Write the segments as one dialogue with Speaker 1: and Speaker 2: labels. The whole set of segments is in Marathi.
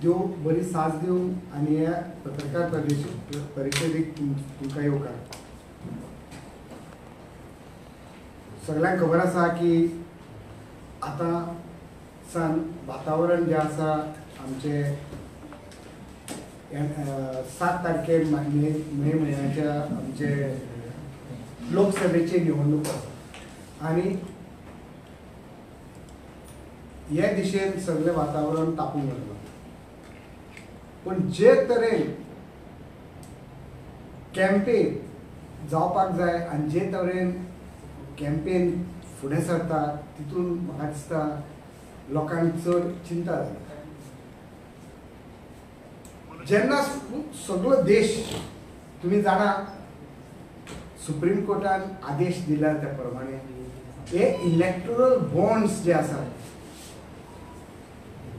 Speaker 1: देव बरी साथ दिवं आणि ह्या पत्रकार परिषदेक तुमकां येवकार. सगळ्यांक खबर आसा की आता सान वातावरण जे आसा आमचे 7 तारखेर मे म्हयन्याच्या आमचे लोकसभेची निवडणूक आसा आणि हे दिशेन सगळें वातावरण तापून लागलां. पण जे तरेन कॅम्पेन जावपाक जाय आनी जे तरेन कॅम्पेन फुडें सरता तितून म्हाका दिसता लोकांक चड चिंता जाता. जेन्ना सगळो देश तुम्ही जाणा सुप्रीम कोर्टान आदेश दिला त्या प्रमाणे हे इलेक्टोरल बॉन्ड्स जे आसात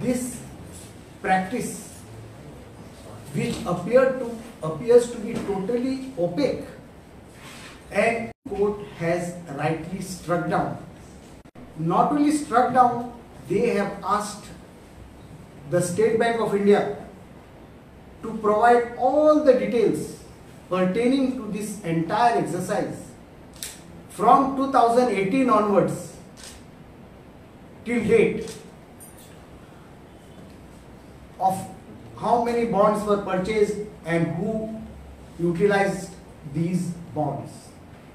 Speaker 1: this practice which appears to be totally opaque and court has rightly struck down. Not only struck down, they have asked the State Bank of India to provide all the details pertaining to this entire exercise from 2018 onwards till date, of how many bonds were purchased and who utilized these bonds.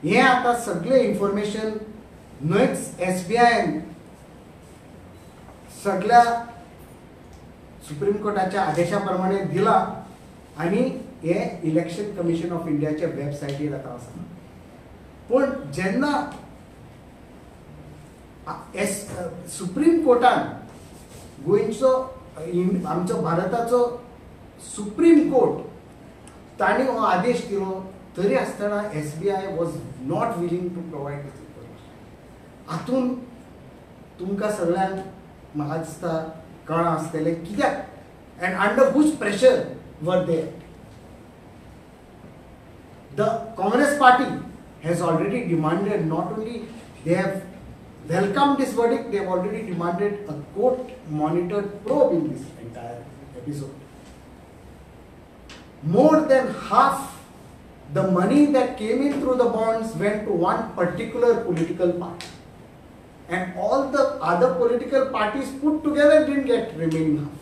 Speaker 1: हे आता सगळे इन्फॉर्मेशन नुच SBI सगळ्या सुप्रीम कोर्टाच्या आदेशाप्रमाणे दिला आणि हे इलेक्शन कमिशन ऑफ इंडियाच्या वेबसायटीर आता आसा. पण जेन्ना सुप्रीम कोर्टान गोंयचो आमचो भारताचो सुप्रीम कोर्ट ताणी हो आदेश दिलो तरी आसतना SBI was not willing to provide this information. हातून तुमकां सगळ्यांक म्हाका दिसता कळना आसतलें कित्याक end under whose pressure were they. The Congress party has already demanded, not only they have welcomed this verdict, they have already demanded a court monitored probe in this entire episode. More than half the money that came in through the bonds went to one particular political party, and all the other political parties put together didn't get remaining half.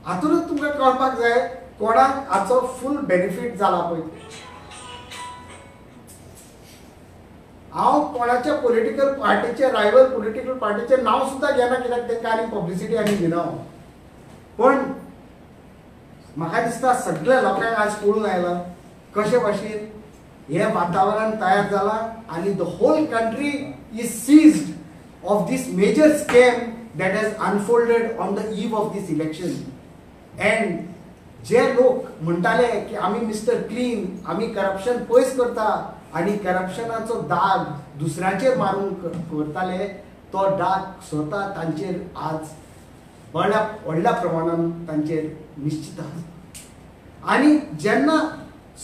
Speaker 1: हातूनच तुमकां कळपाक जाय कोणाक हाचो फुल बेनिफिट जाला पळय. हांव कोणाच्या पॉलिटिकल पार्टीचे रायवल पॉलिटिकल पार्टीचे नाव सुद्दां घेना कित्याक तांकां आनी पब्लिसिटी आनी दिना. पण म्हाका दिसता सगळ्या लोकांक आज कळून आयलां कशे भाशेन हे वातावरण तयार जालां आनी the whole country is seized of this major scam that has unfolded on the eve of this election. And जे लोक म्हणटाले की आमी मिस्टर क्लीन, आमी करप्शन पयस करता आणि करप्शनाचो दाग दुसऱ्यांचेर मारून करताले, तो दाग स्वता तांचेर आज व्हडल्या प्रमाणान तांचेर निश्चित आसा. आणि जेन्ना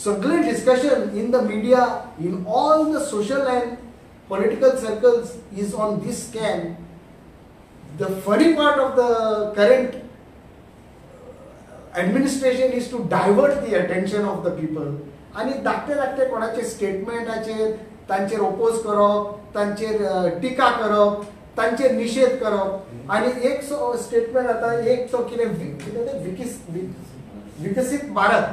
Speaker 1: सगळे discussion in the media, in all the social and political circles is on this scam, the funny part of the current administration is to divert the attention of the people आणि धाकटे कोणाचे स्टेटमेंटाचेर तांचेर ओपोज करप, तांचेर टिका करप, तांचेर निषेध करप. आणि एक स्टेटमेंट आता एक तो विकसित भारत,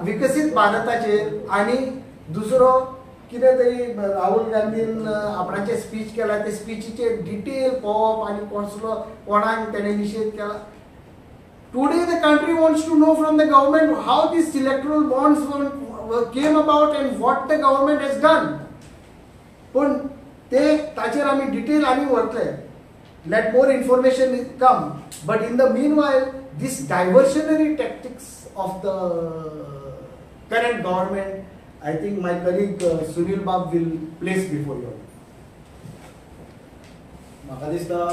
Speaker 1: विकसित भारताचेर आणि दुसरो कितें तरी राहुल गांधीन आपणाचे स्पीच केला ते स्पीचीचे डिटेल पळोवप आणि कसलो कोणाक तेणे निषेध केला. Today the country wants to know from the government how these electoral bonds came about and what the government has done. पण ते ताचेर आमी डिटेल आनी व्हरतले. Let more information come. But in the meanwhile, this diversionary tactics of the current government, I think my colleague Sunil Bab will place before you.
Speaker 2: म्हाका दिसता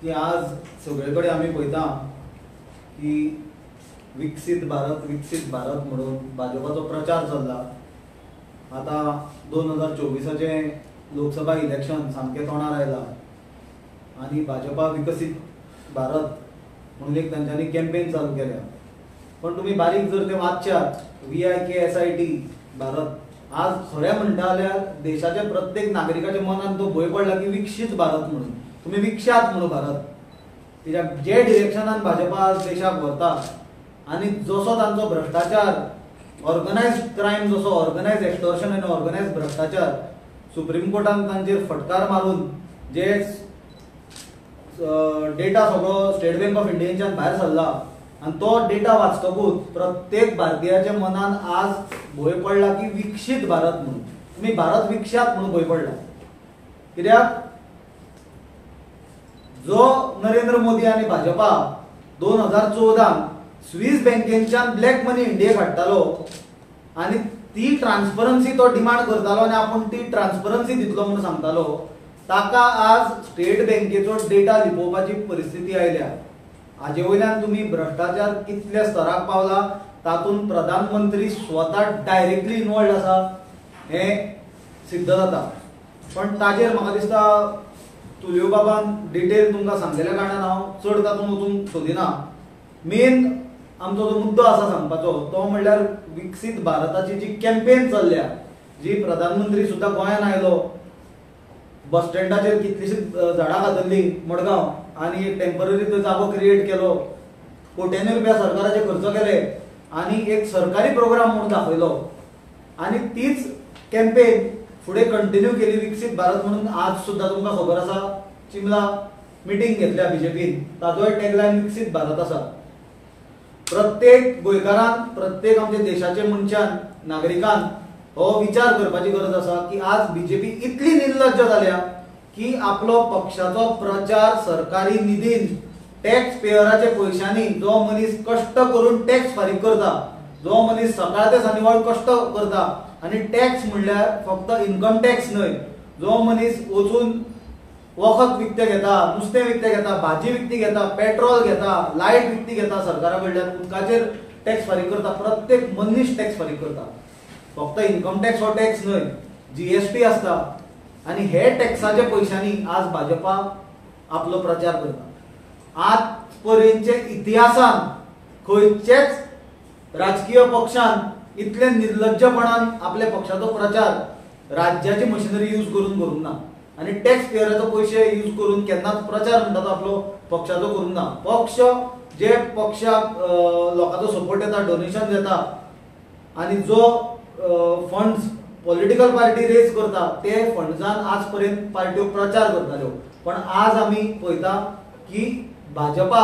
Speaker 2: की आज सगळेकडे आमी पळयता की विकसित भारत म्हणून भाजपाचो प्रचार चल्ला. आता 2024चे लोकसभा इलेक्शन सामके तोंडार आयला आणि भाजपा विकसित भारत म्हणून एक तांच्यांनी कॅम्पेन चालू केल्या. पण तुम्ही बारीक जर ते वाचच्यात VIKSIT भारत आज खरें म्हणटा जाल्यार देशाच्या प्रत्येक नागरिकाच्या मनात तो भंय पडला की विकसीत भारत म्हणून. तुम्ही विकशात म्हणून भारत कित्याक जे डिरेक्शनान भाजपा आज देशाक व्हरता आनी जसो तांचो भ्रष्टाचार, ऑर्गनायज्ड क्रायम, जसो ऑर्गनायज एक्सटॉर्शन आनी ऑर्गनायज भ्रष्टाचार सुप्रीम कोर्टान तांचेर फटकार मारून जे डेटा सगळो स्टेट बँक ऑफ इंडियाच्यान भायर सरला आनी तो डेटा वाचतकूच प्रत्येक भारतीयाच्या मनान आज भंय पडला की विकसीत भारत म्हणून. तुम्ही भारत विकशात म्हणून भंय पडला. कित्याक जो नरेंद्र मोदी आणि भाजपा 2014 स्विस बँकेच्यान ब्लॅक मनी इंडियेक हाडटालो आनी ती ट्रान्सपरन्सी तो डिमांड करतालो आनी आपूण ती ट्रान्सपरन्सी दितलो म्हणून सांगतालो, ताका आज स्टेट बँकेचो डेटा लिपोवपाची परिस्थिती आयल्या. हाजे वयल्यान तुम्ही भ्रष्टाचार कितल्या स्तराक पावला तातूंत प्रधानमंत्री स्वता डायरेक्टली इन्वॉल्ड आसा हें सिद्ध जाता. पण ताजेर म्हाका दिसता तुलियो बाबान डिटेल तुमकां सांगलेल्या कारणान हांव चड तातूंत वचूंक सोदिना. मेन आमचो जो मुद्दो आसा सांगपाचो तो म्हणल्यार विकसीत भारताची जी कॅम्पेन चल्ल्या, जी प्रधानमंत्री सुद्दां गोंयान आयलो, बस स्टँडाचेर कितलीशींच झाडां घातली मडगांव आनी एक टेम्पररी तो जागो क्रिएट केलो, कोट्यांनी रुपया सरकाराचे खर्च केले आनी एक सरकारी प्रोग्राम म्हणून दाखयलो आनी तीच कॅम्पेन फुडें कंटिन्यू केली विकसीत भारत म्हणून. आज सुद्दां तुमकां खबर आसा चिमला मिटींग घेतल्या बीजेपीन, ताजोय टॅगलायन विकसीत भारत आसा. प्रत्येक गोंयकारान, प्रत्येक आमच्या देशाचे मनशान, नागरिकान हो विचार करपाची गरज आसा की आज बीजेपी इतली निर्लज्ज जाल्या की आपलो पक्षाचो प्रचार सरकारी निधीन टॅक्स पेयराच्या पैशांनी जो मनीस कष्ट करून टॅक्स फारीक करता, जो मनीस सकाळ ते सांजवेळ कष्ट करता आनी टॅक्स म्हणल्यार फक्त इन्कम टॅक्स न्हय, जो मनीस वचून वखद विकते घेता, नुस्तें विकते घेता, भाजी विकती घेता, पेट्रोल घेता, लायट विकती घेता सरकारा कडल्यान, उदकाचेर टॅक्स फारीक करता, प्रत्येक मनीस टॅक्स फारीक करता. फक्त इन्कम टॅक्स हो टॅक्स न्हय, GST आसता आनी हे टॅक्साच्या पैशांनी आज भाजपा आपलो प्रचार करता. आज पर्यंतच्या इतिहासान खंयचेच राजकीय पक्षान इतले निर्लज्जपणान आपल्या पक्षाचो प्रचार राज्याची मशिनरी यूज करून करूंक ना आनी टॅक्स पेयराचो पैसे यूज करून केन्नाच प्रचार म्हणटा तो आपलो पक्षाचो करूंक ना. पक्ष जे पक्षाक लोकांचो सपोर्ट येता, डोनेशन देता आनी जो फंड्स पॉलिटिकल पार्टी रेज करता ते फंड्सान आज पर्यंत पार्ट्यो प्रचार करताल्यो. पण आज आमी पळयता की भाजपा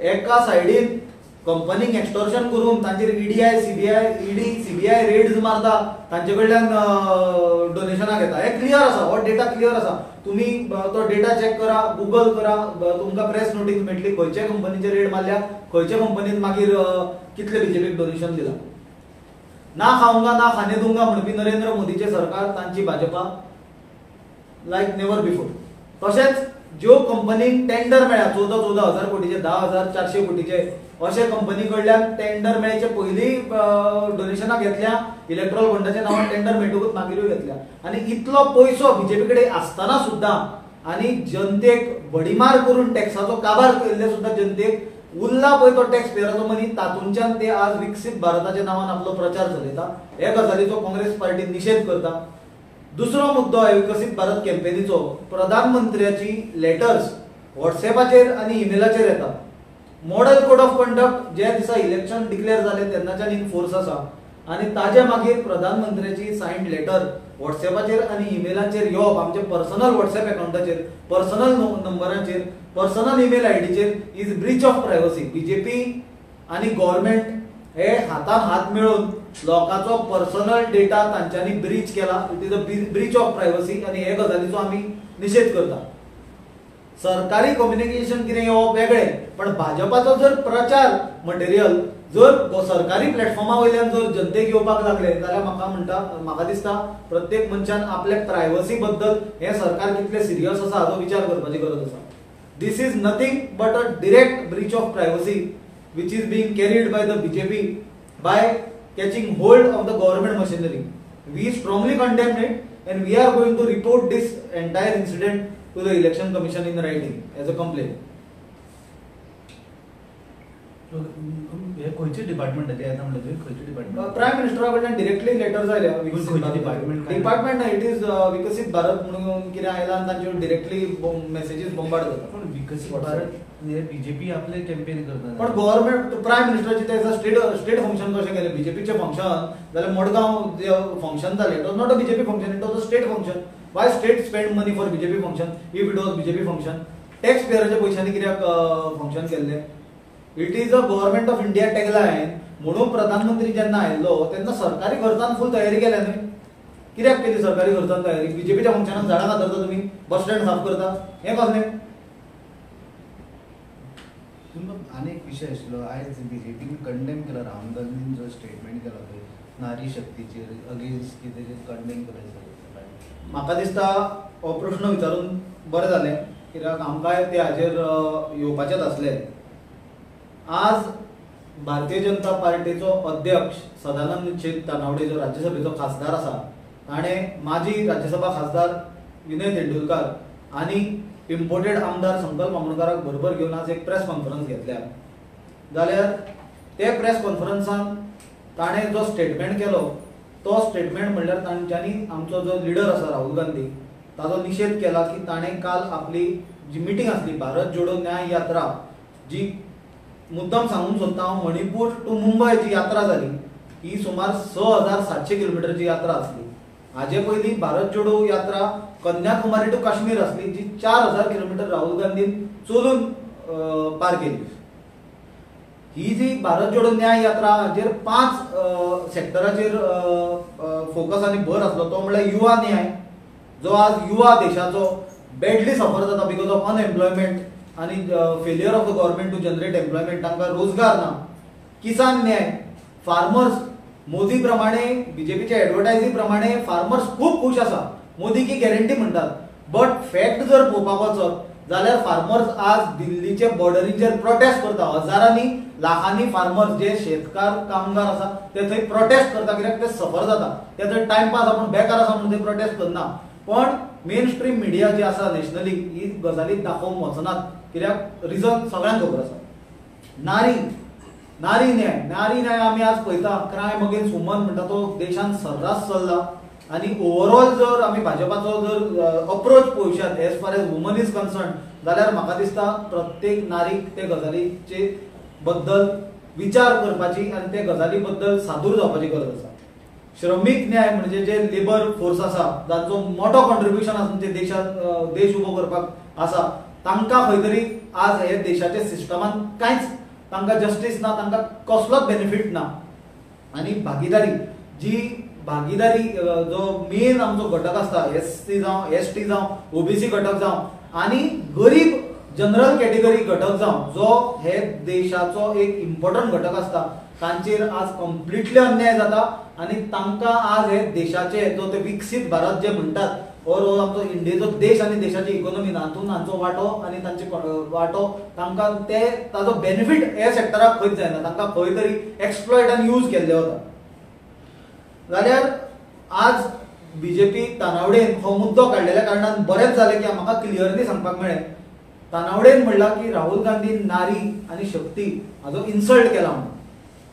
Speaker 2: एका सायडीन कंपनीक एक्सटॉर्शन करून तांचेर ED CBI रेड्स मारता, तांचे कडल्यान डोनेशनां घेता. हे क्लियर आसा, हो डेटा क्लियर आसा. तुम्ही तो डेटा चेक करा, गुगल करा, तुमकां प्रेस नोटीस मेळटली खंयच्या कंपनीचे रेड मारल्या, खंयच्या कंपनीन मागीर कितले बीजेपीक डोनेशन दिलां. ना खाऊंगा ना खाने दूंगा म्हणपी नरेंद्र मोदीचे सरकार, तांची भाजपा लायक नेवर बिफोर. तशेंच ज्यो कंपनीक टेंडर मेळ्ळ्या 14,000 कोटीचे, 10,400 कोटीचे, अशे कंपनी कडल्यान टेंडर मेळचे पयलीं डोनेशनां घेतल्या, इलेक्ट्रॉल फंडाच्या नांवान टेंडर मेळटकूच मागीरूय घेतल्या. आनी इतलो पयसो बीजेपी कडेन आसतना सुद्दां आनी जनतेक भडीमार करून टॅक्साचो काबार केल्ले सुद्दां जनतेक उरला पळय तो टॅक्स पेयराचो मनी, तातूंच्यान ते आज विकसीत भारताच्या नांवान आपलो प्रचार चलयता. हे गजालीचो काँग्रेस पार्टी निशेध करता. दुसरो मुद्दो आहे विकसीत भारत कॅम्पेनीचो. प्रधानमंत्र्याची लेटर्स व्हॉट्सॅपाचेर आनी ईमेलाचेर येता. मॉडल कोड ऑफ कंडक्ट जे दिसा इलेक्शन डिक्लेअर जाले तेन्नाच्यान इन फोर्स आसा आनी ताजे मागीर प्रधानमंत्र्याची सायन्ड लेटर व्हॉट्सॅपाचेर आनी ईमेलाचेर येवप, आमचे पर्सनल व्हॉट्सॅप अकाउंटाचेर, पर्सनल नंबराचेर, पर्सनल ईमेल आयडीचेर is breach of privacy. BJP आनी गव्हर्नमेंट हे हातान हात मेळून लोकांचो पर्सनल डेटा तांच्यांनी ब्रीच केला. It is a breach of privacy आनी हे गजालीचो आमी निशेध करता. सरकारी कम्युनिकेशन कितें येवप वेगळें, पण भाजपाचो जर प्रचार मटेरियल जर सरकारी प्लॅटफॉर्मा वयल्यान जर जनतेक येवपाक लागले जाल्यार म्हाका दिसता प्रत्येक मनशान आपल्या प्रायवसी बद्दल हे सरकार कितले सिरियस आसा हाचो विचार करपाची गरज आसा. This is nothing but a direct breach of privacy which is being carried by the BJP by catching hold of the government machinery. We strongly condemn it and we are going to report this entire incident to the Election Commission in writing as a complaint.
Speaker 3: हे खंयचे डिपार्टमेंटाचे येता म्हणटा तुवें खंयचे डिपार्टमेंट
Speaker 2: प्रायम मिनिस्टरा कडल्यान डिरेक्टली लेटर्स आयल्या
Speaker 3: डिपार्टमेंट
Speaker 2: डिपार्टमेंट इट इज विकसित भारत म्हणून कितें आयला आनी तांचेर डिरेक्टली मेसेजीस बॉम्बार्ड जाता.
Speaker 3: पण विकसित भारत हे बीजेपी आपले कॅम्पेन करता.
Speaker 2: पण गव्हर्नमेंट प्रायम मिनिस्टराचे ते स्टेट फंक्शन कशें केलें बीजेपीचें फंक्शन जाल्यार मडगांव जे फंक्शन जालें it was not a BJP function, it was a state function. Why state spend money for BJP function if it was BJP function? Tax पेयराच्या पयशांनी कित्याक फंक्शन केल्लें? It is a government of India tagline म्हणून प्रधानमंत्री जेन्ना आयिल्लो तेन्ना सरकारी खर्चान फूल तयारी केल्या न्हय. कित्याक केली सरकारी खर्चान तयारी? बीजेपीच्या फंक्शनाक झाडां घालता तुमी, बस स्टँड साफ करता, हें कसलें?
Speaker 3: आनी एक विशय आशिल्लो, आयज बीजेपीन कंडेम केला राहुल गांधीन जो स्टेटमेंट केला पळय नारी शक्तीचेर अगेन्स्ट कितें कंडेम केला.
Speaker 2: म्हाका दिसता हो प्रश्न विचारून बरें जालें, कित्याक आमकांय ते हाजेर येवपाचेच आसलें. आज भारतीय जनता पार्टीचो अध्यक्ष सदानंद शेख तानावडे जो राज्यसभेचो खासदार आसा ताणें माजी राज्यसभा खासदार विनय तेंडुलकर आनी इम्पोर्टेड आमदार संकल्प आमोणकाराक बरोबर घेवन आज एक प्रेस कॉन्फरन्स घेतल्या. जाल्यार ते प्रेस कॉन्फरन्सान ताणें जो स्टेटमेंट केलो तो स्टेटमेंट म्हणल्यार तांच्यांनी आमचो जो लिडर आसा राहुल गांधी ताचो निशेध केला की ताणें काल आपली जी मिटींग आसली भारत जोडो न्याय यात्रा, जी मुद्दम सांगूंक सोदता हांव, मणिपूर टू मुंबय जी यात्रा जाली ही सुमार 6700 किलोमिटरची यात्रा आसली. हाजे पयलीं भारत जोडो यात्रा कन्याकुमारी टू काश्मीर आसली, जी 4000 किलोमिटर राहुल गांधीन चलून पार केली. ही जी भारत जोडो न्याय यात्रा हाजेर 5 सेक्टराचेर फोकस आनी भर आसलो, तो म्हणल्यार युवा न्याय, जो आज युवा देशाचो बॅडली सफर जाता बिकॉज ऑफ अनएम्प्लॉयमेंट आनी failure of the government to generate employment, तांकां रोजगार ना. किसान न्याय, फार्मर्स मोदी प्रमाणे बीजेपीच्या एडवर्टायझी प्रमाणे फार्मर्स खूब खुश आसा, मोदी की गॅरंटी म्हणटात. बट फॅक्ट जर पळोवपाक वचत जाल्यार फार्मर्स आज दिल्लीचे बॉर्डरींचेर प्रोटेस्ट करता. हजारांनी लाखांनी फार्मर्स जे शेतकार कामगार आसा ते थंय प्रोटेस्ट करता, कित्याक ते सफर जाता. ते थंय टायमपास आपूण बेकार आसा म्हणून ते प्रोटेस्ट करना. पण मेन स्ट्रीम मिडिया जी आसा नॅशनली ही गजाली दाखोवंक वचनात, कित्याक रिजन सगळ्यांक खबर आसा. नारी न्याय आमी आज पळयता, क्रायम अगेन्स्ट वुमन म्हणटा तो देशान सर्रास चल्ला. आनी ओवरऑल जर आमी भाजपाचो जर अप्रोच पळोवशात as far as woman is concern, जाल्यार म्हाका दिसता प्रत्येक नारीक ते गजालीचे बद्दल विचार करपाची आनी ते गजाली बद्दल सादूर जावपाची गरज आसा. श्रमिक न्याय म्हणजे जे लेबर फोर्स आसा, जांचो मोठो कॉन्ट्रिब्युशन आसा म्हणजे देश उबो करपाक आसा, तांकां खंय तरी आज हे देशाच्या सिस्टमान कांयच तांकां जस्टीस ना, तांकां कसलोच बेनिफीट ना. आनी भागीदारी जो मेन आमचो घटक आसता, एससी जावं एसटी जावं ओबीसी घटक जावं आनी गरीब जनरल कॅटेगरी घटक जावं, जो हे देशाचो एक इम्पॉर्टंट घटक आसता, तांचेर आज कंप्लिटली अन्याय जाता. आनी तांकां आज हे देशाचे जो ते विकसीत भारत जे म्हणटात, ओवरऑल आमचो इंडियेचो देश आनी देशाची इकॉनॉमी हातून हांचो वांटो आनी तांचे वांटो तांकां ते ताजो बेनिफीट हे सेक्टराक खंयच जायना, तांकां खंय तरी एक्सप्लॉयट आनी यूज केल्ले वता. जाल्यार आज बीजेपी तानावडेन हो मुद्दो काडलेल्या कारणान बरेंच जालें की म्हाका क्लियरली सांगपाक मेळ्ळें. तानावडेन म्हणला की राहुल गांधी नारी आनी शक्ती हाजो इन्सल्ट केला म्हणून.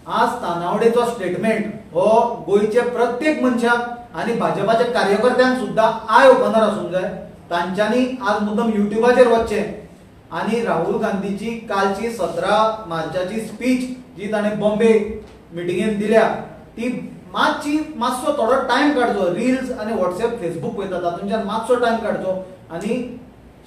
Speaker 2: आज तानावडेचो स्टेटमेंट हो गोंयचे प्रत्येक मनशाक आनी भाजपाच्या कार्यकर्त्यांक सुद्धा आय ओपनर आसूंक जाय. तांच्यांनी आज मुद्दम युट्यूबाचेर वचचें आनी राहुल गांधीची कालची 17 मार्चाची स्पीच जी ताणें बॉम्बे मिटिंगेन दिल्या ती मातसो थोडो टायम काडचो, रिल्स आनी व्हॉट्सएप फेसबूक पळयता तातूंतल्यान मातसो टायम काडचो आनी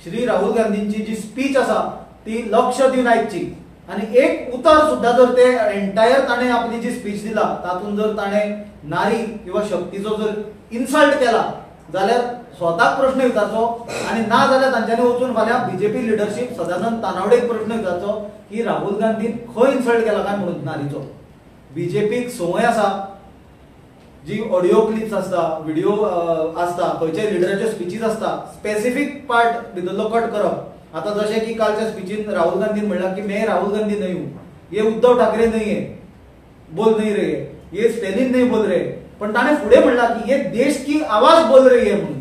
Speaker 2: श्री राहुल गांधींची जी स्पीच आसा ती लक्ष दिवन आयकची. आनी एक उतर सुद्धा जर ते एंटायर ताणें आपली जी स्पीच दिला तातूंत जर ताणें नारी किंवा शक्तीचो जर इन्सल्ट केला जाल्यार स्वताक प्रश्न विचारचो आनी ना जाल्यार तांच्यांनी वचून फाल्यां बीजेपी लिडरशीप सदानंद तानावडेक प्रश्न विचारचो की राहुल गांधीन खंय इन्सल्ट केला काय म्हणून नारीचो. बीजेपीक संवय आसा जी ऑडिओ क्लिप्स आसता, व्हिडिओ आसता, खंयच्याय लिडराच्यो स्पीचीस आसता, स्पेसिफीक पार्ट भितरलो कट करप. आता जशें की कालच्या स्पीचीन राहुल गांधीन म्हणला की मैं राहुल गांधी नहीं हूं, ये उद्धव ठाकरे नहीं है, बोल नहीं रहे, ये स्टॅलिन नहीं बोल रहे. पण ताणें फुडें म्हणला की ये देश की आवाज बोल रही है म्हणून.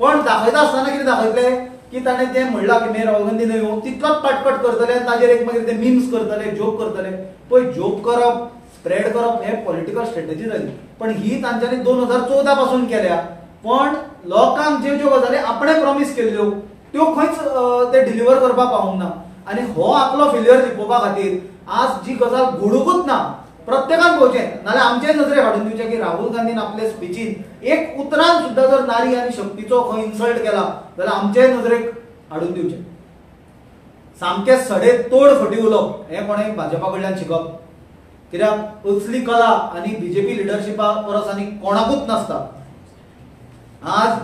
Speaker 2: पण दाखयता आसतना कितें दाखयतले की ताणें तें म्हणलां की मे राहुल गांधी न्हय तितलोच पाटपट करतले आनी ताजेर एक मागीर ते मिम्स करतले जोक करतले पळय जोक करप स्प्रेड करप हे पॉलिटिकल स्ट्रॅटेजी जाली पण ही तांच्यांनी 2014 पासून केल्या पण लोकांक ज्यो ज्यो गजाली आपणे प्रॉमिस केल्ल्यो त्यो खंयच ते डिलिव्हर करपाक पावूंक ना आनी हो आपलो फेल्युअर लिपोवपा खातीर आज जी गजाल घडूंकूच ना प्रत्येकान पळोवचें नाल्यार आमचे नजरेक हाडून दिवचें की राहुल गांधीन आपले स्पिचीन एक उतरान सुद्दां जर नारी आनी शक्तीचो खंय इन्सल्ट केला जाल्यार आमचे नजरेक हाडून दिवचें सामकें सडे तोड फटी उलोवप हें कोणें भाजपा कडल्यान शिकप कित्याक असली कला आनी बीजेपी लिडरशिपा परस आनी कोणाकूच नासता आज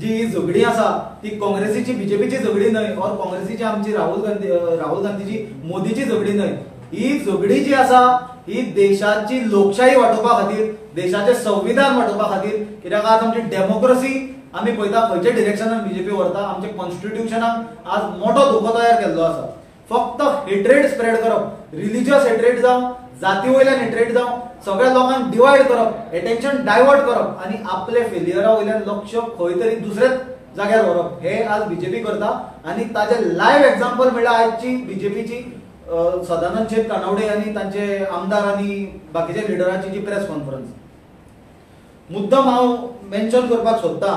Speaker 2: जी झगडी आसा ती काँग्रेसीची बीजेपीची झगडी न्हय और काँग्रेसीची आमची राहुल गांधीची मोदीची झगडी न्हय ही झगडी जी आसा ही देशाची लोकशाही वाडोवपा खातीर देशाचें संविधान वाडोवपा खातीर कित्याक आज आमची डेमोक्रेसी आमी पळयता खंयच्या डिरेक्शनान बीजेपी व्हरता आमच्या कॉन्स्टिट्युशनान आज मोठो धोको तयार केल्लो आसा फक्त हेट्रेड स्प्रेड करप रिलिजियस हेट्रेड जावं जाती वयल्यान हेट्रेड जावं सगळ्या लोकांक डिवायड करप एटेन्शन डायवर्ट करप आनी आपले फेल्युअरा वयल्यान लक्ष खंय तरी दुसऱ्याच जाग्यार व्हरप हे आज बीजेपी करता आनी ताचे लायव्ह एग्जाम्पल म्हणल्यार आयची बीजेपीची सदानंद शेठ कानावडे आनी तांचे आमदार आनी बाकीच्या लिडरांची जी प्रेस कॉन्फरन्स मुद्दम हांव मेन्शन करपाक सोदतां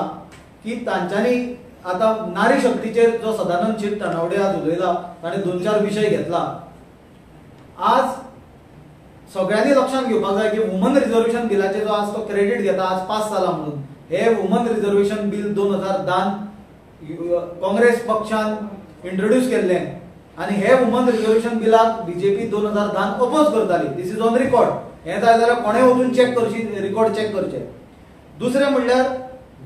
Speaker 2: की तांच्यांनी आतां नारी शक्तीचेर जो सदानंद शेठ कानावडे आज उलयला ताणें 2-4 विशय घेतला आज सगळ्यांनी लक्षात घेवपाक जाय की वुमन रिजर्वेशन बिलाचे जो आज तो क्रेडिट घेता आज पास जाला म्हणून हे वुमन रिजर्वेशन बिल 2010 काँग्रेस पक्षान इंट्रोड्यूस केल्लें आनी हे वुमन रिजर्वेशन बिलाक बीजेपी 2010 अपोज करताली दिस इज ऑन रिकॉर्ड हे जाय जाल्यार कोणें वचून चॅक करची रिकॉर्ड चॅक करचे दुसरें म्हणल्यार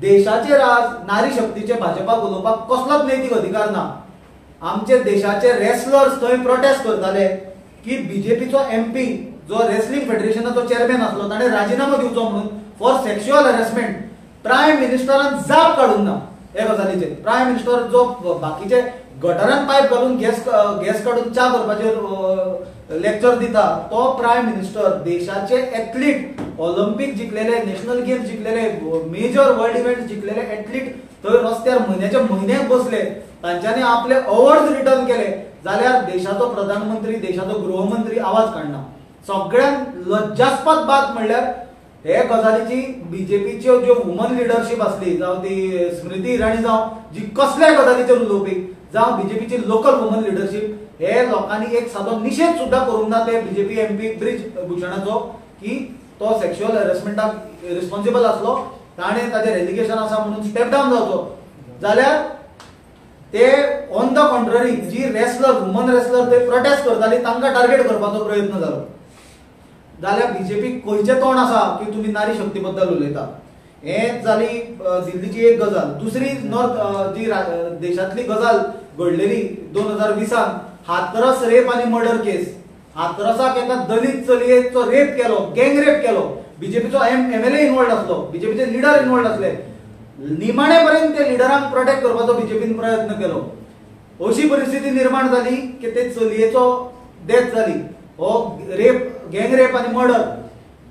Speaker 2: देशाचेर आज नारी शक्तीचे भाजपाक उलोवपाक कसलोच नैतीक अधिकार ना आमचे देशाचे रेसलर्स थंय प्रोटेस्ट करताले की बीजेपीचो एमपी जो रेसलिंग फेडरेशनाचो चेअरमॅन आसलो ताणें राजिनामो दिवचो म्हणून फॉर सेक्शुअल हॅरेसमेंट प्रायम मिनिस्टरान जाप काडूंक ना हे गजालीचेर प्रायम मिनिस्टर जो बाकीचे गटारान पायप घालून गॅस काडून च्या करपाचेर लेक्चर दिता तो प्रायम मिनिस्टर देशाचे एथलीट ऑलिंपिक जिखलेले नॅशनल गेम्स जिखलेले मेजर वर्ल्ड इव्हेंट जिखलेले एथलीट थंय रस्त्यार म्हयन्याचे म्हयने बसले तांच्यांनी आपले अवॉर्ड रिटर्न केले जाल्यार देशाचो प्रधानमंत्री देशाचो गृहमंत्री आवाज काडना सगळ्यात लज्जास्पद बात म्हणल्यार हे गजालीची बीजेपीच्यो ज्यो वुमन लिडरशीप आसली जावं ती स्मृती इराणी जावं जी कसल्याय गजालीचेर उलोवपी जावं बीजेपीची लोकल वुमन लिडरशीप हे लोकांनी एक सादो निषेध सुद्धा करूंक ना ते बीजेपी एमपी ब्रिज भूषणाचो की तो सेक्शुअल हॅरेसमेंटाक रिस्पॉन्सिबल आसलो ताणें ताचेर एलिगेशन आसा म्हणून स्टेप डावन जावचो जाल्यार ते ऑन द कॉन्ट्ररी जी रेसलर वुमन रेसलर ते प्रोटेस्ट करताली तांकां टार्गेट करपाचो प्रयत्न जालो जाल्यार बीजेपी खंयचें तोंड आसा की तुमी नारी शक्ती बद्दल उलयता हें जाली दिल्लीची एक गजाल दुसरी नॉर्थ जी देशांतली गजाल घडलेली 2020 हाथरस रेप आनी मर्डर केस हाथरसाक एका दलित चलयेचो रेप केलो गँग रेप केलो बीजेपीचो एमएलए इन्वॉल्ड आसलो बीजेपीचे लिडर इन्वॉल्ड आसले निमाणे पर्यंत ते लिडरांक प्रोटेक्ट करपाचो बीजेपीन प्रयत्न केलो अशी परिस्थिती निर्माण जाली की ते चलयेचो डेथ जाली हो रेप गँग रेप आनी मर्डर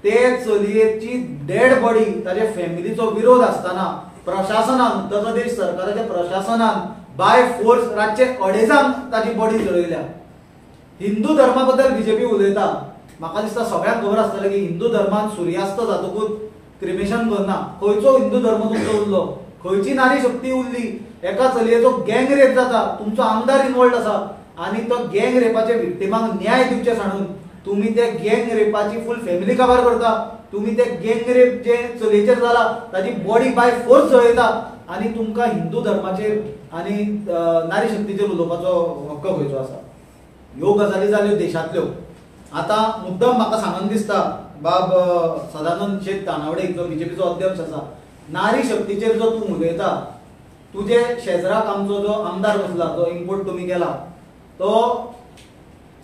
Speaker 2: ते चलयेची डेड बॉडी ताचे फॅमिलीचो विरोध आसतना प्रशासनान उत्तर प्रदेश सरकाराच्या प्रशासनान बाय फोर्स रातचे 2:30 ताची बॉडी जळयल्या हिंदू धर्मा बद्दल बीजेपी उलयता म्हाका दिसता सगळ्यांक खबर आसतलें की हिंदू धर्मान सूर्यास्त जातकूच क्रिमेशन करना खंयचो हिंदू धर्म तुमचो उरलो खंयची नारी शक्ती उरली एका चलयेचो गँग रेप जाता तुमचो आमदार इन्वॉल्ड आसा आनी तो गँग रेपाचे विक्टिमांक न्याय दिवचे सांडून तुम्ही ते गँग रेपाची फुल फॅमिली काबार करता तुम्ही ते गँग रेप जे चलयेचेर जाला ताची बॉडी बाय फोर्स जळयता आनी तुमकां हिंदू धर्माचेर आनी नारी शक्तीचेर उलोवपाचो हक्क खंयचो आसा ह्यो गजाली जाल्यो देशांतल्यो आतां मुद्दम म्हाका सांगन दिसता बाब सदानंद शेठ कानावडे जो बीजेपीचो अध्यक्ष आसा नारी शक्तीचेर जो तूं उलयता तुजे शेजराक आमचो जो आमदार बसला जो इम्पोर्ट तुमी केला तो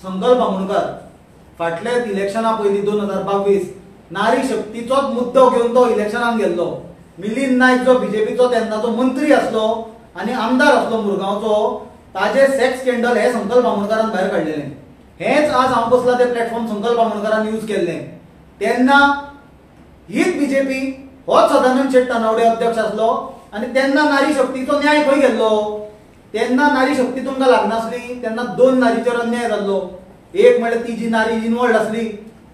Speaker 2: संकल्प बामणकार फाटल्या इलेक्शना पयलीं 2022 नारी शक्तीचोच मुद्दो घेवन तो इलेक्शनाक गेल्लो मिलिंद नायक जो बीजेपीचो तेन्नाचो मंत्री आसलो आनी आमदार आसलो मुरगांवचो ताजे सेक्स स्कॅन्डल हे संकल्प बामणकारान भायर काडलेलें हेच आज हांव बसला ते प्लॅटफॉर्म संकल्प बामणकारान यूज केल्लें तेन्ना हीच बीजेपी होच सदानंद शेठ कानावडे अध्यक्ष आसलो आनी तेन्ना नारी शक्तीचो न्याय खंय गेल्लो तेन्ना नारी शक्ती तुमकां लागनासली, तेन्ना 2 नारीचेर अन्याय जाल्लो. एक म्हणल्यार ती जी नारी इनवॉल्ड आसली,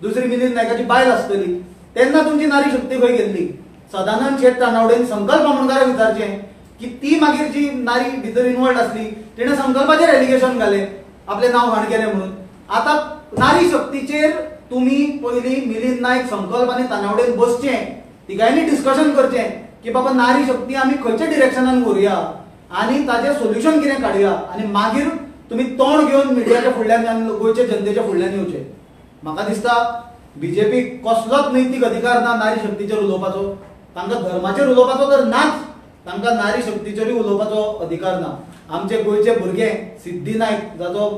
Speaker 2: दुसरी मिलिंद नायकाची बायल आसतली. तेन्ना तुमची नारी शक्ती खंय गेल्ली? सदानंद शेट तानावडेन संकल्प आमोणकाराक विचारचें की ती मागीर जी नारी भितर इनवॉल्ड आसली तिणें संकल्पाचेर एलिगेशन घालें, आपलें नांव घाण केलें म्हणून. आतां नारी शक्तीचेर तुमी पयलीं मिलिंद नायक, संकल्प आनी तानावडेन बसचें, तिगांयनी डिस्कशन करचें की बाबा नारी शक्ती आमी खंयच्या डिरेक्शनान व्हरुया आनी ताचें सोल्युशन कितें काडया, आनी मागीर तुमी तोंड घेवन मिडियाच्या फुडल्यान आनी गोंयच्या जनतेच्या फुडल्यान येवचें. म्हाका दिसता बीजेपीक कसलोच नैतीक अधिकार ना नारी शक्तीचेर उलोवपाचो. तांकां धर्माचेर उलोवपाचो तर नाच, तांकां नारी शक्तीचेरूय उलोवपाचो अधिकार ना. आमचे गोंयचे भुरगे सिद्धी नायक जाचो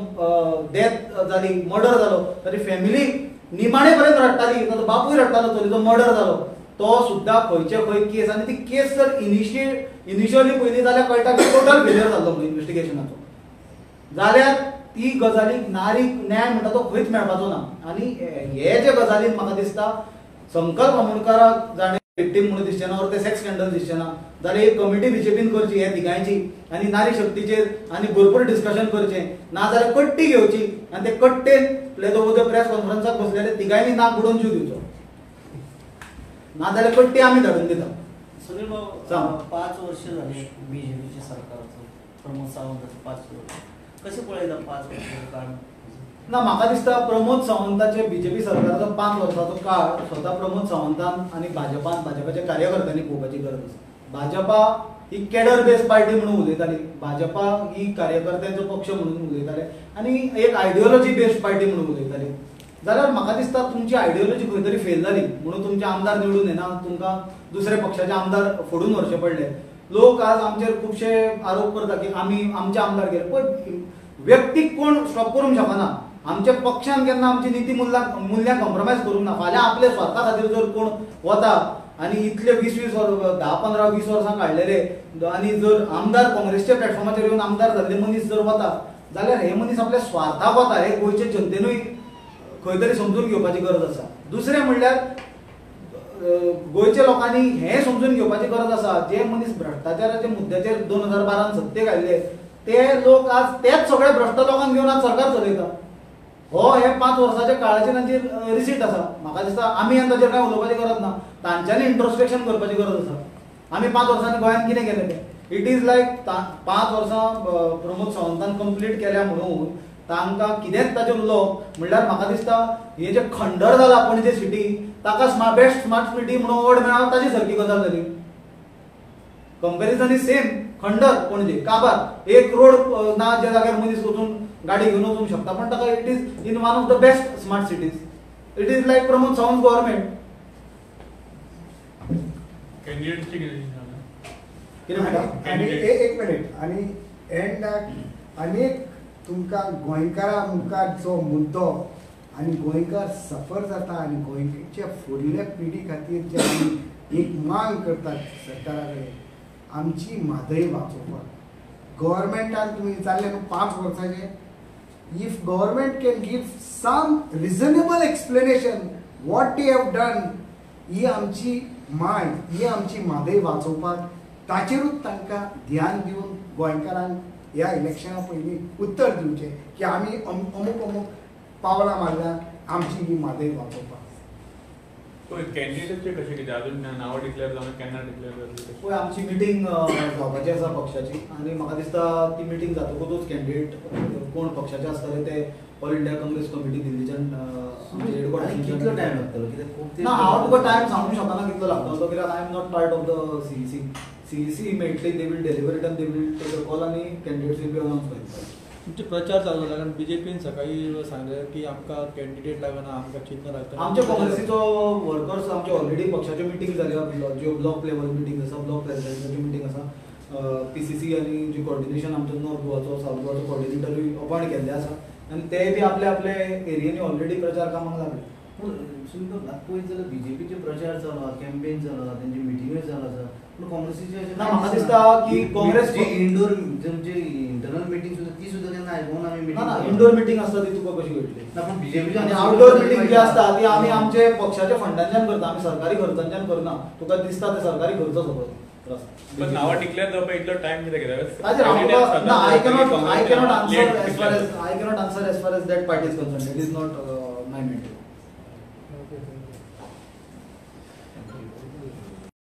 Speaker 2: डेथ जाली, मर्डर जालो, ताची फॅमिली निमाणे पर्यंत रडटाली, ताचो बापूय रडटालो, चलयेचो मर्डर जालो. तो सुद्दां खंयचे खंय केस, आनी ती केस जर इनिशियली पयली जाल्यार कळटा की टोटल फेलियर जाल्लो म्हणून इन्व्हेस्टिगेशनाचो. जाल्यार ती गजालीक नारीक न्याय म्हणटा तो खंयच मेळपाचो ना. आनी हे जे गजालीन म्हाका दिसता संकल्प आमोणकाराक जाणें विक्टीम म्हणून दिसचें ना, ते सेक्स स्कॅन्डल दिसचें ना, जाल्यार एक कमिटी बीजेपीन करची हे तिगांयची आनी नारी शक्तीचेर आनी भरपूर डिस्कशन करचें. नाजाल्यार कट्टी घेवची आनी ते कट्टेन प्रेस कॉन्फरन्साक बसलेले तिगांयनी नाक बुडोवन जीव दिवचो, नाजाल्यार कट्टी आमी धाडून दिता.
Speaker 4: सुनील भाऊ, 5 वर्ष झाले बीजेपीचे सरकारचं, प्रमोद सावंताचं 5 वर्ष, कसे पळयता 5 वर्षाचं काळ?
Speaker 2: ना, म्हाका दिसता प्रमोद सावंताचे बीजेपी सरकाराचो 5 वर्साचो काळ स्वता प्रमोद सावंतान आनी भाजपाच्या कार्यकर्त्यांनी पळोवपाची गरज आसा. भाजपा ही कॅडर बेस्ड पार्टी म्हणून उलयताली, भाजपा ही कार्यकर्त्यांचो पक्ष म्हणून उलयताले आनी एक आयडियोलॉजी बेस्ड पार्टी म्हणून उलयताली. जाल्यार म्हाका दिसता तुमची आयडियोलॉजी खंय तरी फेल जाली म्हणून तुमचे आमदार निवडून येना, तुमकां दुसरे पक्षाचे आमदार फोडून व्हरचे पडले. लोक आज आमचेर खुबशे आरोप करता की आमी आमचे आमदार गेले, पण व्यक्तीक कोण स्टॉप करूंक शकना. आमच्या पक्षान केन्ना आमची निती मुल्यां कॉम्प्रोमायज करूंक ना. फाल्यां आपल्या स्वार्था खातीर जर कोण वता आनी इतले 20-20 वर्स 10-15-20 वर्सां काडलेले आनी जर आमदार काँग्रेसच्या प्लॅटफॉर्माचेर येवन आमदार जाल्ले मनीस जर वता जाल्यार हे मनीस आपल्या स्वार्थाक वता, हे गोंयचे जनतेनूय खंय तरी समजून घेवपाची गरज आसा. दुसरें म्हणल्यार गोंयच्या लोकांनी हें समजून घेवपाची गरज आसा, जे मनीस भ्रष्टाचाराच्या मुद्द्याचेर 2012 सत्तेक आयिल्ले ते लोक आज तेच सगळे भ्रष्ट लोकांक घेवन आज सरकार चलयता. हो हे 5 वर्साच्या काळाचेर तांचेर रिसीट आसा. म्हाका दिसता आमी ताचेर कांय उलोवपाची गरज ना, तांच्यांनी इंट्रोस्पेक्शन करपाची गरज आसा. आमी 5 वर्सांनी गोंयांत कितें केलें तें. इट इज लायक 5 वर्सां प्रमोद सावंतान कंप्लीट केल्या म्हणून तांकां कितेंच ताचेर उलोवप म्हणल्यार म्हाका दिसता हे जे खंडर जाला पणजे सिटी ताका बेस्ट स्मार्ट सिटी म्हणून अवॉर्ड मेळ्ळा, ताची सारकी गजाल जाली. Comparison is same. खंडर पणजे काबार एक रोड ना ज्या जाग्यार मनीस वचून गाडी घेवन वचूंक शकता, पण ताका it is in one of the best smart cities. It is like Pramod Sawant government.
Speaker 5: कॅन्डिडेटची
Speaker 2: कितें म्हणटा?
Speaker 1: एक मिनिट आनी एंडाक अनेक तुमकां गोंयकारां मुखार जो मुद्दो आनी गोंयकार सफर जाता आनी गोंयच्या फुडल्या पिढी खातीर जे आमी एक मांग करतात सरकारा कडेन, आमची म्हादय वाचोवपाक. गव्हर्मेंटान तुमी विचारले न्हू 5 वर्सांचे, if government can give some reasonable explanation what they have done, ही आमची माय, ही आमची म्हादय वाचोवपाक ताचेरूच तांकां ध्यान दिवन गोंयकारांक ह्या इलेक्शना पयलीं उत्तर दिवचें की आमी अमूक पावलां मारल्यात आमची ही म्हादय वाचोवपाक.
Speaker 5: कॅन्डिडेटचे कशें कितें अजून नांवां डिक्लेअर जावन केन्ना डिक्लेअर जातली?
Speaker 2: पळय आमची मिटींग जावपाची आसा पक्षाची आनी म्हाका दिसता ती मिटींग जातकूच कॅन्डिडेट कोण पक्षाचे आसतले ते ऑल इंडिया काँग्रेस कमिटी दिल्लीच्यान आमचे हेडक्वॉर्टर्स.
Speaker 3: कितलो टायम लागतलो? कित्याक खूब
Speaker 2: ना, हांव तुका टायम सांगूंक शकना कितलो लागतलो, कित्याक I am not part of the CEC मेळटली, they will deliver it and they will take a call आनी कॅन्डिडेट्स वील बी अनाउन्स करता.
Speaker 6: तुमचे प्रचार चालू जाला कारण बीजेपीन सकाळी सांगलें की आमकां कॅन्डिडेट लागना, आमकां चिन्ह लागता.
Speaker 2: आमचे काँग्रेसीचो वर्कर्स आमचे ऑलरेडी पक्षाच्यो मिटींग जाल्या, ज्यो ब्लॉक लेवल मिटींग आसा, ब्लॉक प्रेसिडेंटाची मिटींग आसा, PCC आनी जी कॉर्डिनेशन आमचो नॉर्थ गोवाचो सावथ गोवाचो कॉर्डिनेटरूय अपॉयंट केल्ले आसा आनी ते बी आपल्या एरियेनी ऑलरेडी प्रचार कामाक लागले.
Speaker 3: पूण सुनील पळयत जाल्यार बीजेपीचे प्रचार चालू आसा, कॅम्पेन चालू आसा, तेंची मिटिंगूय चालू आसा, पूण काँग्रेसीचे
Speaker 2: ना, म्हाका दिसता की काँग्रेस
Speaker 3: जी इंडोर म्हणजे इंटरनल मिटींग सुद्दां ती सुद्दां केन्ना आयकोन आमी
Speaker 2: ना ना, इंडोर मिटींग आसता ती तुका कशी घडली?
Speaker 3: ना, पूण बीजेपी
Speaker 2: आनी आउटडोर मिटींग जी आसता ती आमी आमचे पक्षाच्या फंडांच्यान करता, आमी सरकारी खर्चांच्यान करना. तुका दिसता ते सरकारी खर्च सगळो
Speaker 5: पण नावा डिक्लेअर जावपा इतलो टाइम कित्याक घेता?
Speaker 2: ताजेर
Speaker 5: Candidates
Speaker 2: हांव
Speaker 5: जाता,
Speaker 2: ना I cannot
Speaker 5: late
Speaker 2: answer as far as that party is concerned. It is not my mandate.